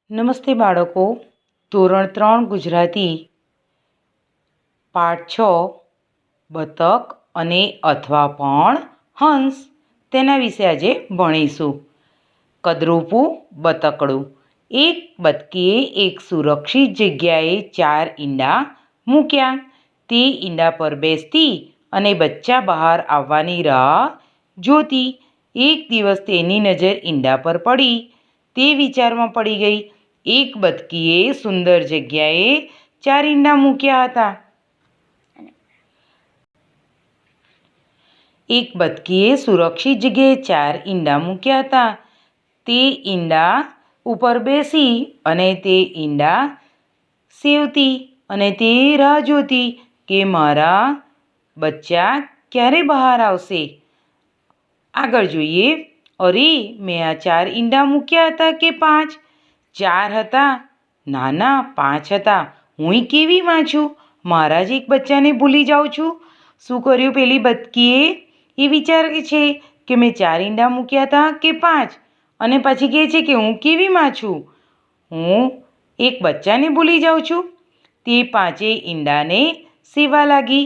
નમસ્તે બાળકો. ધોરણ 3 ગુજરાતી પાઠ 6 બતક અને અથવા પણ હંસ તેના વિશે આજે ભણીશું. કદરૂપું બતકડું. એક બતકીએ એક સુરક્ષિત જગ્યાએ 4 ઈંડા મૂક્યા. તે ઈંડા પર બેસતી અને બચ્ચા બહાર આવવાની રાહ જોતી. એક દિવસ તેની નજર ઈંડા પર પડી. તે વિચારમાં પડી ગઈ. એક બતકીએ સુંદર જગ્યાએ 4 ઈંડા મૂક્યા હતા. એક બતકીએ સુરક્ષિત જગ્યાએ 4 ઈંડા મૂક્યા હતા. તે ઈંડા ઉપર બેસી અને તે ઈંડા સેવતી અને તે રાહ જોતી કે મારા બચ્ચા ક્યારે બહાર આવશે. આગળ જોઈએ. અરે, મેં આ 4 ઈંડા મૂક્યા હતા કે 5? 4 હતા. ના ના, 5 હતા. હું કેવી માં છું? મારા જ એક બચ્ચાને ભૂલી જાઉં છું. શું કર્યું પેલી બતકીએ? એ વિચારે છે કે મેં 4 ઈંડા મૂક્યા હતા કે 5, અને પછી કહે છે કે હું કેવી માં છું? હું એક બચ્ચાને ભૂલી જાઉં છું. તે 5 ઈંડાને સેવા લાગી.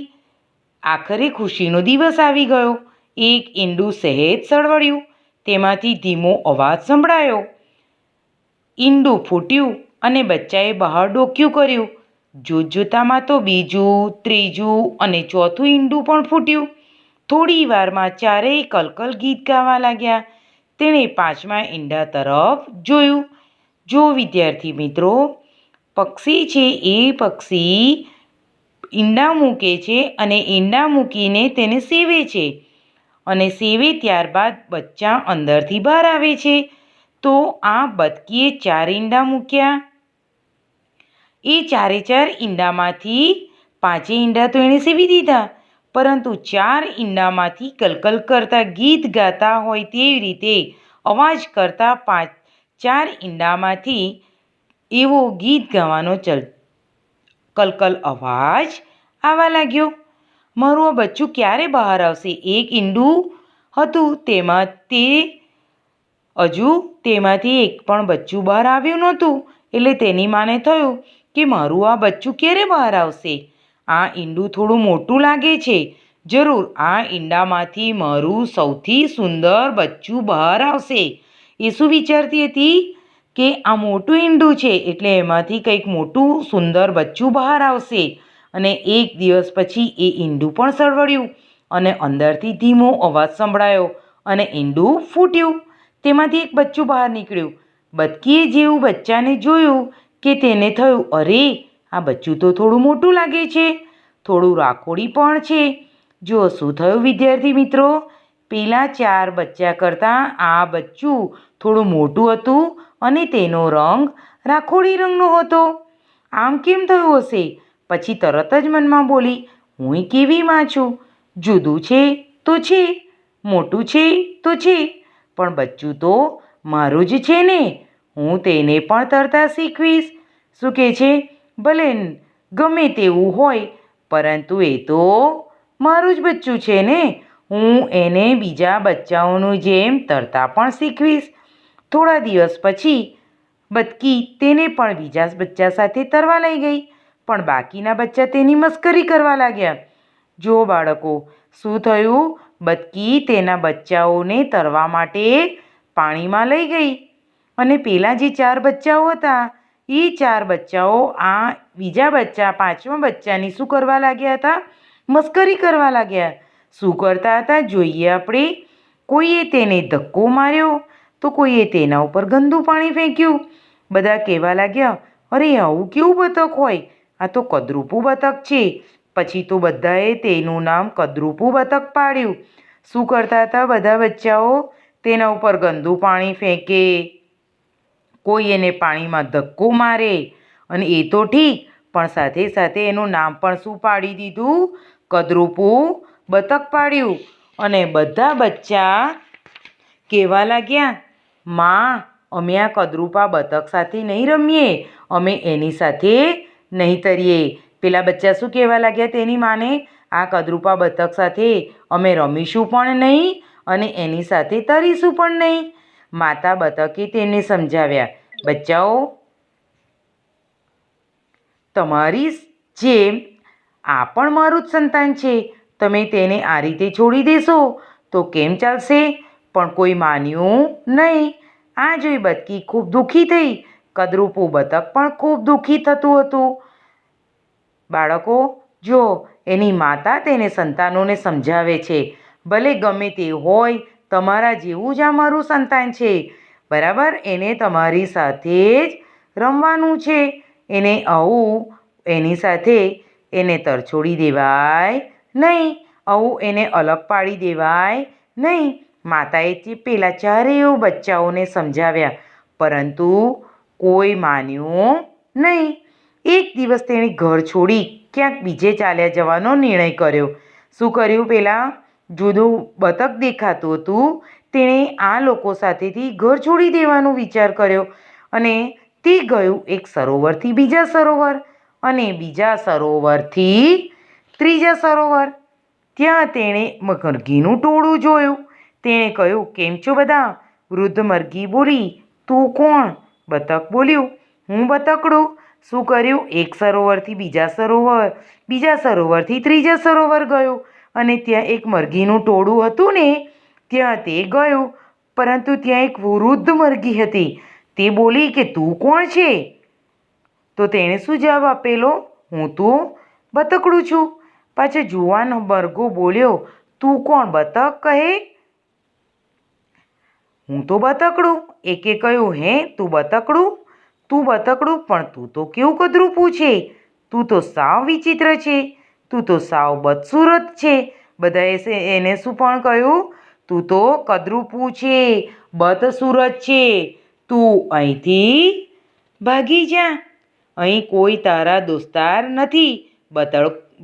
આખરે ખુશીનો દિવસ આવી ગયો. એક ઈંડું સહેજ સળવળ્યું. તેમાંથી ધીમો અવાજ સંભળાયો. ઈંડું ફૂટ્યું અને બચ્ચાએ બહાર ડોકિયું કર્યું. જોતજોતામાં તો બીજું, ત્રીજું અને ચોથું ઈંડું પણ ફૂટ્યું. થોડી વારમાં ચારેય કલકલ ગીત ગાવા લાગ્યા. તેણે 5મા ઈંડા તરફ જોયું. જો વિદ્યાર્થી મિત્રો, પક્ષી છે એ પક્ષી ઈંડા મૂકે છે અને ઈંડા મૂકીને તેને સેવે છે, અને સેવે ત્યારબાદ બચ્ચા અંદરથી બહાર આવે છે. તો આ બતકીએ 4 ઈંડા મૂક્યા. એ 4 ઈંડામાંથી 5 ઈંડા તો એણે સેવી દીધા, પરંતુ 4 ઈંડામાંથી કલકલ કરતા ગીત ગાતા હોય તેવી રીતે અવાજ કરતા 4 ઈંડામાંથી એવો ગીત ગાવાનો કલકલ અવાજ આવવા લાગ્યો. મારું આ બચ્ચું ક્યારે બહાર આવશે? એક ઈંડું હતું તેમાંથી એક પણ બચ્ચું બહાર આવ્યું નહોતું. એટલે તેની માને થયું કે મારું આ બચ્ચું ક્યારે બહાર આવશે? આ ઈંડું થોડું મોટું લાગે છે. જરૂર આ ઈંડામાંથી મારું સૌથી સુંદર બચ્ચું બહાર આવશે. એ શું વિચારતી હતી કે આ મોટું ઈંડું છે એટલે એમાંથી કંઈક મોટું સુંદર બચ્ચું બહાર આવશે. અને એક દિવસ પછી એ ઈંડું પણ સળવળ્યું અને અંદરથી ધીમો અવાજ સંભળાયો અને ઈંડું ફૂટ્યું. તેમાંથી એક બચ્ચું બહાર નીકળ્યું. બતકીએ જેવું બચ્ચાને જોયું કે તેને થયું, અરે, આ બચ્ચું તો થોડું મોટું લાગે છે, થોડું રાખોડી પણ છે. જો શું થયું વિદ્યાર્થી મિત્રો? પેલા 4 બચ્ચા કરતાં આ બચ્ચું થોડું મોટું હતું અને તેનો રંગ રાખોડી રંગનો હતો. આમ કેમ થયું હશે? પછી તરત જ મનમાં બોલી, હું કેવી માં છું? જુદું છે તો છે, મોટું છે તો છે, પણ બચ્ચું તો મારું જ છે ને. હું તેને પણ તરતા શીખવીશ. શું કહે છે? ભલે ગમે તેવું હોય, પરંતુ એ તો મારું જ બચ્ચું છે ને. હું એને બીજા બચ્ચાઓની જેમ તરતા પણ શીખવીશ. થોડા દિવસ પછી બતકી તેને પણ બીજા બચ્ચા સાથે તરવા લઈ ગઈ, પણ બાકીના બચ્ચા તેની મસ્કરી કરવા લાગ્યા. જો બાળકો, શું થયું? બતકી તેના બચ્ચાઓને તરવા માટે પાણીમાં લઈ ગઈ, અને પેલા જે 4 બચ્ચાઓ હતા એ 4 બચ્ચાઓ આ બીજા બચ્ચા 5મા બચ્ચાની શું કરવા લાગ્યા હતા? મસ્કરી કરવા લાગ્યા. શું કરતા હતા જોઈએ આપણે. કોઈએ તેને ધક્કો માર્યો તો કોઈએ તેના ઉપર ગંદુ પાણી ફેંક્યું. બધા કહેવા લાગ્યા, અરે, આવું કેવું બતક હોય? આ તો કદરૂપું બતક છે. પછી તો બધાએ તેનું નામ કદરૂપું બતક પાડ્યું. શું કરતા હતા બધા બચ્ચાઓ? તેના ઉપર ગંદુ પાણી ફેંકે, કોઈ એને પાણીમાં ધક્કો મારે, અને એ તો ઠીક, પણ સાથે સાથે એનું નામ પણ શું પાડી દીધું? કદરૂપું બતક પાડ્યું. અને બધા બચ્ચા કહેવા લાગ્યા, માં, અમે આ કદરૂપા બતક સાથે નહીં રમીએ, અમે એની સાથે નહીં તરીએ. પેલા બચ્ચા શું કહેવા લાગ્યા તેની માને? આ કદરૂપા બતક સાથે અમે રમીશું પણ નહીં અને એની સાથે તરીશું પણ નહીં. માતા બતકે તેને સમજાવ્યા, બચ્ચાઓ, તમારી જેમ આ પણ મારું જ સંતાન છે. તમે તેને આ રીતે છોડી દેશો તો કેમ ચાલશે? પણ કોઈ માન્યું નહીં. આ જોઈ બતકી ખૂબ દુઃખી થઈ. કદરૂપું બતક પણ ખૂબ દુઃખી થતું હતું. બાળકો, જો એની માતા તેને સંતાનોને સમજાવે છે, ભલે ગમે તે હોય, તમારા જેવું જ આ મારું સંતાન છે, બરાબર? એને તમારી સાથે જ રમવાનું છે. એને આવું એની સાથે એને તરછોડી દેવાય નહીં. આવું એને અલગ પાડી દેવાય નહીં. માતાએ તે પેલા ચારેય બચ્ચાઓને સમજાવ્યા, પરંતુ કોઈ માન્યું નહીં. એક દિવસ તેણે ઘર છોડી ક્યાંક બીજે ચાલ્યા જવાનો નિર્ણય કર્યો. શું કર્યું? પેલા જુદું બતક દેખાતું હતું, તેણે આ લોકો સાથેથી ઘર છોડી દેવાનો વિચાર કર્યો અને તે ગયું એક સરોવરથી બીજા સરોવર અને બીજા સરોવરથી ત્રીજા સરોવર. ત્યાં તેણે મરઘીનું ટોળું જોયું. તેણે કહ્યું, કેમ છો બધા? વૃદ્ધ મરઘી બોલી, તું કોણ? બતક બોલ્યું, હું બતકડું. શું કર્યું? એક સરોવરથી બીજા સરોવર, બીજા સરોવરથી ત્રીજા સરોવર ગયું અને ત્યાં એક મરઘીનું ટોળું હતું ને, ત્યાં તે ગયું. પરંતુ ત્યાં એક વૃદ્ધ મરઘી હતી. તે બોલી કે તું કોણ છે? તો તેણે શું જવાબ આપેલો? હું તો બતકડું છું. પાછો જુવાન મરઘો બોલ્યો, તું કોણ? બતક કહે, હું તો બતકડું. એકે કહ્યું, હે, તું બતકડું? તું બતકડું, પણ તું તો કેવું કદરૂપું છે. તું તો સાવ વિચિત્ર છે. તું તો સાવ બદસુરત છે. બધાએ એને શું પણ કહ્યું? તું તો કદરૂપું છે, બદસુરત છે. તું અહીંથી ભાગી જા. અહીં કોઈ તારા દોસ્તાર નથી.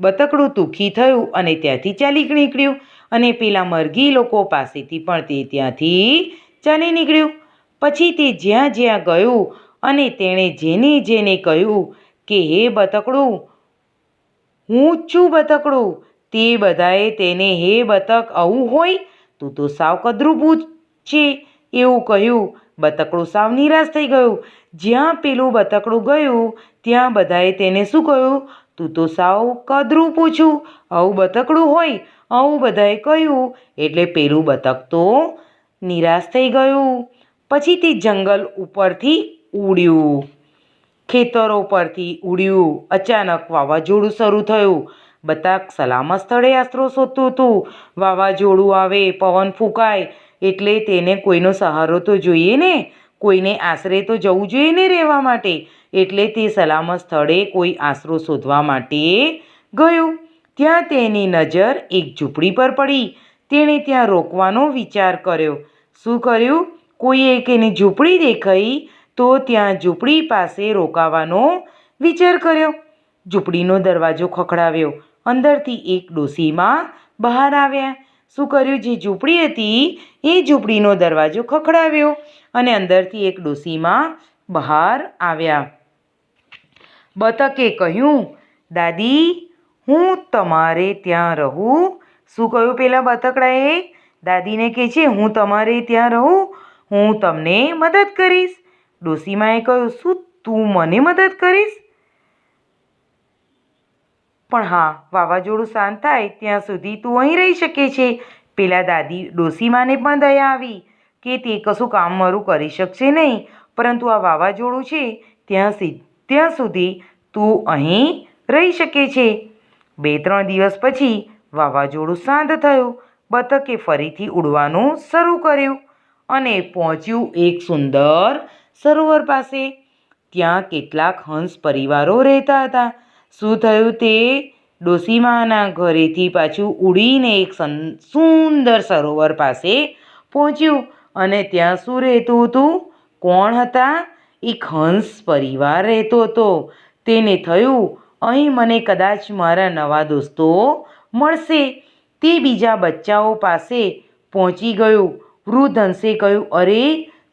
બતકડું દુઃખી થયું અને ત્યાંથી ચાલી નીકળ્યું અને પેલા મરઘી લોકો પાસેથી પણ તે ત્યાંથી ચાલી નીકળ્યું. પછી તે જ્યાં જ્યાં ગયું અને તેણે જેને જેને કહ્યું કે હે બતકડું, હું જ છું બતકડું, તે બધાએ તેને હે બતક આવું હોય? તું તો સાવ કદરૂપું છે એવું કહ્યું. બતકડું સાવ નિરાશ થઈ ગયું. જ્યાં પેલું બતકડું ગયું ત્યાં બધાએ તેને શું કહ્યું? તું તો સાવ કદરૂપું છું, આવું બતકડું હોય? આવું બધાએ કહ્યું. એટલે પેલું બતક તો નિરાશ થઈ ગયું. પછી તે જંગલ ઉપરથી ઉડ્યું, ખેતરો પરથી ઉડ્યું. અચાનક વાવાઝોડું શરૂ થયું. બતક સલામત સ્થળે આશરો શોધતું હતું. વાવાઝોડું આવે, પવન ફૂંકાય એટલે તેને કોઈનો સહારો તો જોઈએ ને, કોઈને આશરે તો જવું જોઈએ ને રહેવા માટે. એટલે તે સલામત સ્થળે કોઈ આશરો શોધવા માટે ગયું. ત્યાં તેની નજર એક ઝૂંપડી પર પડી. તેણે ત્યાં રોકવાનો વિચાર કર્યો. શું કર્યું? કોઈએ એની ઝૂંપડી દેખાઈ તો ત્યાં ઝૂંપડી પાસે રોકાવાનો વિચાર કર્યો. ઝૂંપડીનો દરવાજો ખખડાવ્યો. અંદરથી એક ડોશીમાં બહાર આવ્યા. શું કર્યું? જે ઝૂંપડી હતી એ ઝૂંપડીનો દરવાજો ખખડાવ્યો અને અંદરથી એક ડોશીમાં બહાર આવ્યા. બતકે કહ્યું, દાદી, હું તમારે ત્યાં રહું? શું કહ્યું પેલા બતકડાએ? દાદીને કહે છે, હું તમારે ત્યાં રહું, હું તમને મદદ કરીશ. ડોશીમાએ કહ્યું, શું તું મને મદદ કરીશ? પણ હા, વાવાઝોડું શાંત થાય ત્યાં સુધી તું અહીં રહી શકે છે. પેલા ડોશીમાને પણ દયા આવી કે તે કશું કામ મારું કરી શકશે નહીં, પરંતુ આ વાવાઝોડું છે ત્યાં સુધી તું અહીં રહી શકે છે. 2-3 દિવસ પછી વાવાઝોડું શાંત થયું. બતકે ફરીથી ઉડવાનું શરૂ કર્યું અને પહોંચ્યું એક સુંદર સરોવર પાસે. ત્યાં કેટલાક હંસ પરિવારો રહેતા હતા. શું થયું? તે ડોશીમાના ઘરેથી પાછું ઉડીને એક સુંદર સરોવર પાસે પહોંચ્યું અને ત્યાં શું રહેતું હતું? કોણ હતા? એક હંસ પરિવાર રહેતો હતો. તેને થયું, અહીં મને કદાચ મારા નવા દોસ્તો મળશે. તે બીજા બચ્ચાઓ પાસે પહોંચી ગયું. વૃદ્ધ હંસે કહ્યું, અરે,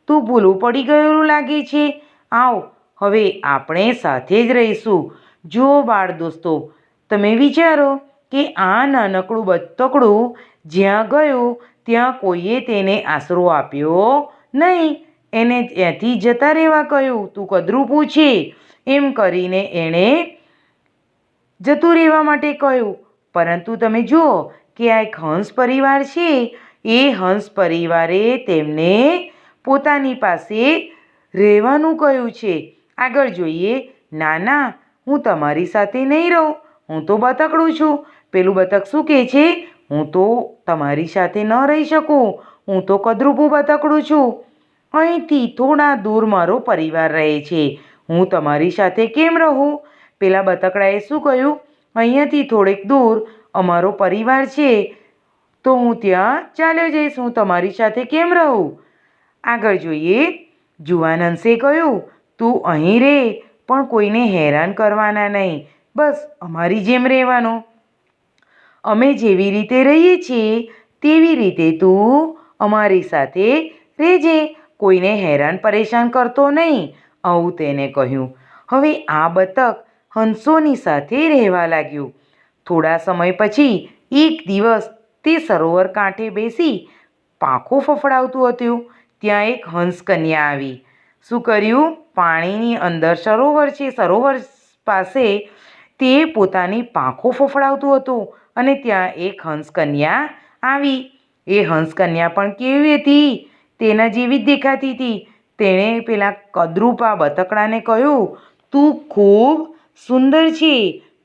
તું ભૂલું પડી ગયેલું લાગે છે. આવ, હવે આપણે સાથે જ રહીશું. જો બાળ દોસ્તો, તમે વિચારો કે આ નાનકડું બતકડું જ્યાં ગયું ત્યાં કોઈએ તેને આશરો આપ્યો નહીં. એને ત્યાંથી જતા રહેવા કહ્યું. તું કદરૂપું છે એમ કરીને એણે જતું રહેવા માટે કહ્યું. પરંતુ તમે જુઓ કે આ એક હંસ પરિવાર છે. એ હંસ પરિવારે તેમને પોતાની પાસે રહેવાનું કહ્યું છે. આગળ જોઈએ. ના ના, હું તમારી સાથે નહીં રહું. હું તો બતકડું છું. પેલું બતક શું કહે છે? હું તો તમારી સાથે ન રહી શકું. હું તો કદરૂપું બતકડું છું. અહીંથી થોડા દૂર મારો પરિવાર રહે છે. હું તમારી સાથે કેમ રહું? પેલા બતકડાએ શું કહ્યું? અહીંયાથી થોડેક દૂર અમારો પરિવાર છે, તો હું ત્યાં ચાલ્યો જઈશ. હું તમારી સાથે કેમ રહું? આગળ જોઈએ. જુવાન હંસે કહ્યું, તું અહીં રહે, પણ કોઈને હેરાન કરવાના નહીં. બસ અમારી જેમ રહેવાનું. અમે જેવી રીતે રહીએ છીએ તેવી રીતે તું અમારી સાથે રહેજે. કોઈને હેરાન પરેશાન કરતો નહીં. આવું તેને કહ્યું. હવે આ બતક હંસોની સાથે રહેવા લાગ્યું. થોડા સમય પછી એક દિવસ તે સરોવર કાંઠે બેસી પાંખો ફફડાવતું હતું. ત્યાં એક હંસ કન્યા આવી. શું કર્યું? પાણીની અંદર સરોવર છે. સરોવર પાસે તે પોતાની પાંખો ફફડાવતું હતું અને ત્યાં એક હંસ કન્યા આવી. એ હંસ કન્યા પણ કેવી હતી? તેના જેવી જ દેખાતી હતી. તેણે પેલા કદરૂપા બતકડાને કહ્યું, તું ખૂબ સુંદર છે.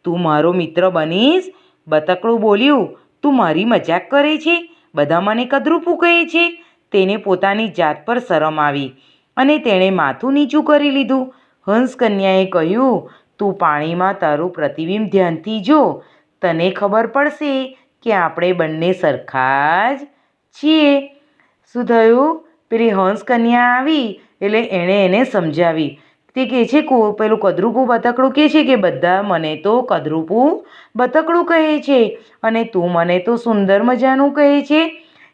તું મારો મિત્ર બનીશ? બતકડું બોલ્યું, તું મારી મજાક કરે છે? બધા મને કદરૂપું કહે છે. તેને પોતાની જાત પર શરમ આવી અને તેણે માથું નીચું કરી લીધું. હંસ કન્યાએ કહ્યું, તું પાણીમાં તારું પ્રતિબિંબ ધ્યાનથી જો. તને ખબર પડશે કે આપણે બંને સરખા જ છીએ. શું થયું? પેલી હંસ કન્યા આવી એટલે એણે એને સમજાવી. તે કહે છે, પેલું કદરૂપું બતકડું કહે છે કે બધા મને તો કદરૂપું બતકડું કહે છે અને તું મને તો સુંદર મજાનું કહે છે.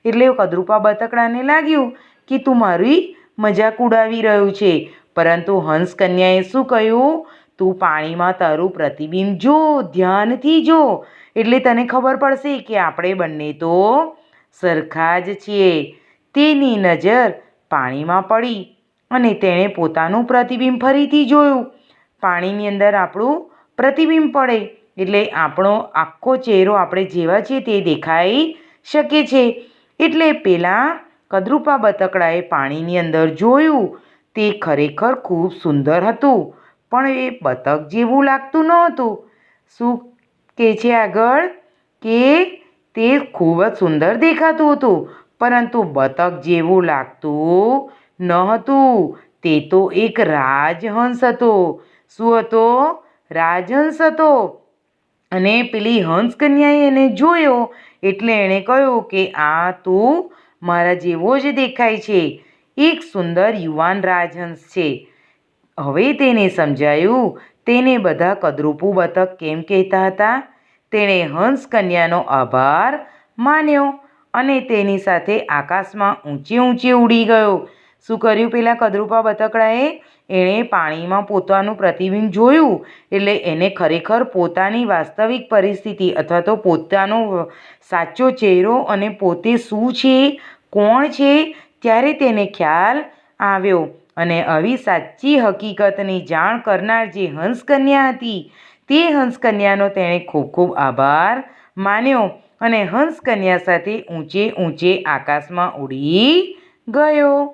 એટલે કદરૂપા બતકડાને લાગ્યું કે તું મારી મજાક ઉડાવી રહ્યું છે. પરંતુ હંસ કન્યાએ શું કહ્યું? તું પાણીમાં તારું પ્રતિબિંબ જો, ધ્યાનથી જો, એટલે તને ખબર પડશે કે આપણે બંને તો સરખા જ છીએ. તેની નજર પાણીમાં પડી અને તેણે પોતાનું પ્રતિબિંબ ફરીથી જોયું. પાણીની અંદર આપણું પ્રતિબિંબ પડે એટલે આપણો આખો ચહેરો આપણે જેવા છીએ તે દેખાઈ શકે છે. એટલે પેલા કદરૂપા બતકડાએ પાણીની અંદર જોયું. તે ખરેખર ખૂબ સુંદર હતું, પણ એ બતક જેવું લાગતું ન હતું. શું કહે છે આગળ? કે તે ખૂબ જ સુંદર દેખાતું હતું, પરંતુ બતક જેવું લાગતું ન હતું. તે તો એક રાજહંસ હતો. શું હતો? રાજહંસ હતો. અને પેલી હંસ કન્યાએ એને જોયો એટલે એણે કહ્યું કે આ તું મારા જેવો જ દેખાય છે. એક સુંદર યુવાન રાજહંસ છે. હવે તેને સમજાયું તેને બધા કદરૂપું બતક કેમ કહેતા હતા. તેણે હંસ કન્યાનો આભાર માન્યો અને તેની સાથે આકાશમાં ઊંચે ઊંચે ઉડી ગયો. શું કર્યું પેલા કદરૂપા બતકડાએ? એણે પાણીમાં પોતાનું પ્રતિબિંબ જોયું એટલે એને ખરેખર પોતાની વાસ્તવિક પરિસ્થિતિ અથવા તો પોતાનો સાચો ચહેરો અને પોતે શું છે, કોણ છે, ત્યારે તેને ખ્યાલ આવ્યો. અને આવી સાચી હકીકતની જાણ કરનાર જે હંસકન્યા હતી તે હંસકન્યાનો તેણે ખૂબ ખૂબ આભાર માન્યો અને હંસકન્યા સાથે ઊંચે ઊંચે આકાશમાં ઉડી ગયો.